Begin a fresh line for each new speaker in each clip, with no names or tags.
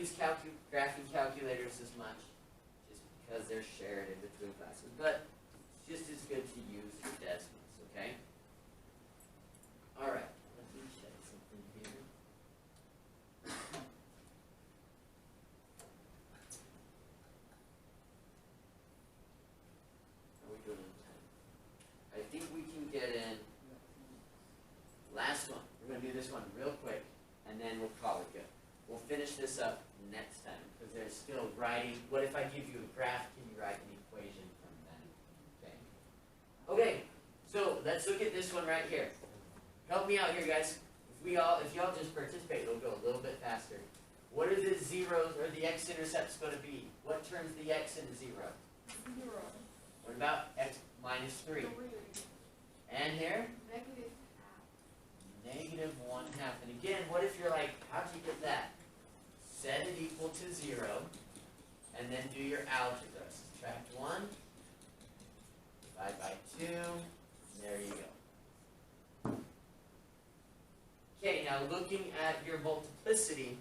use graphing calculators as much, just because they're shared in between classes, but it's just as good to use your Desmos, okay? All right, let me check something here. How are we doing on time? I think we can get in last one. We're going to do this one real quick, and then we'll call it good. We'll finish this up next time, because there's still writing. What if I give you a graph? Can you write an equation from that? Okay. Okay, so let's look at this one right here. Help me out here, guys. If y'all just participate, it'll go a little bit faster. What are the zeros, or the x-intercepts going to be? What turns the x into 0?
0.
What about x minus 3?
3.
And here?
Negative
-1/2. And again, what if you're like, how'd you get that? Set it equal to 0, and then do your algebra. Subtract 1, divide by 2, and there you go. Okay, now looking at your multiplicity,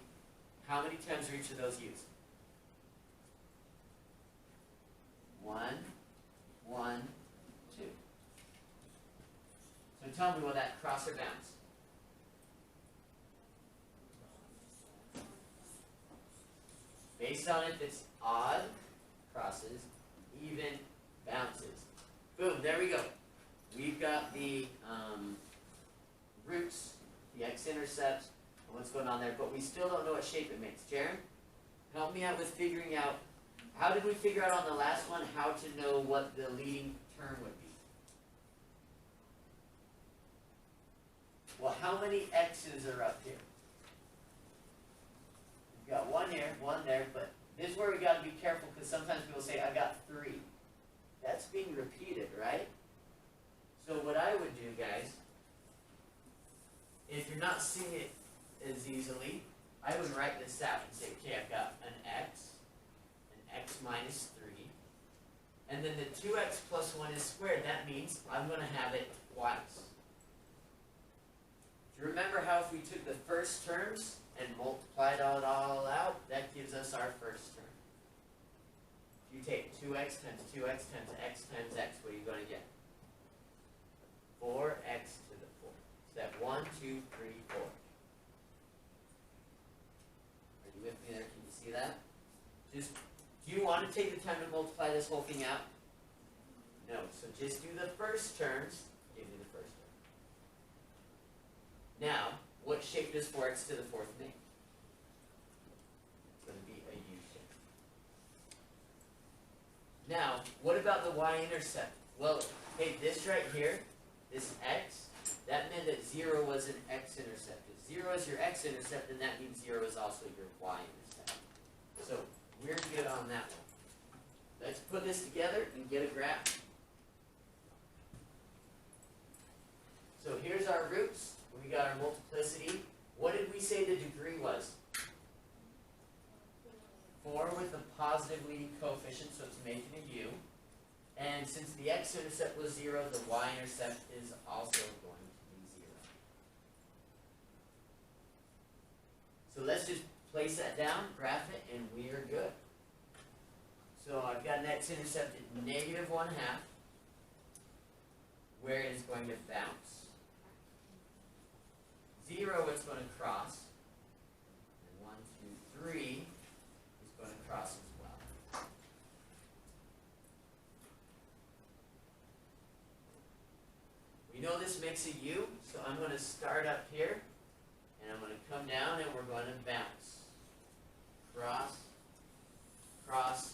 how many times are each of those used? 1, 1, 2. So tell me, will that cross or bounce? Based on if it's odd, crosses, even, bounces. Boom, there we go. We've got the roots, the x-intercepts, and what's going on there, but we still don't know what shape it makes. Jaron, help me out with figuring out, how did we figure out on the last one how to know what the leading term would be? Well, how many x's are up here? We've got 1 here, 1 there, but this is where we got to be careful, because sometimes people say, I got 3. That's being repeated, right? So what I would do, guys, if you're not seeing it as easily, I would write this out and say, okay, I've got an x minus 3, and then the 2x plus 1 is squared. That means I'm going to have it twice. Do you remember how if we took the first terms and multiplied it all out, that gives us our first term? If you take 2x times 2x times x times x, what are you going to get? 4x to the 4th. So that 1, 2, 3, 4. Are you with me there? Can you see that? Just, do you want to take the time to multiply this whole thing out? No. So just do the first terms. Give me the first term. Now, what shape does 4x to the 4th make? It's going to be a U shape. Now, what about the y-intercept? Well, hey, this right here, this x, that meant that 0 was an x-intercept. If 0 is your x-intercept, then that means 0 is also your y-intercept. So, we're good on that one. Let's put this together and get a graph. So here's our roots. We got our multiplicity. What did we say the degree was? 4 with a positive leading coefficient, so it's making a U. And since the x-intercept was 0, the y-intercept is also going to be 0. So let's just place that down, graph it, and we are good. So I've got an x-intercept at -1/2, where it is going to bounce. 0, it's going to cross. And 1, 2, 3 is going to cross as well. We know this makes a U, so I'm going to start up here, and I'm going to come down, and we're going to bounce. Cross, cross,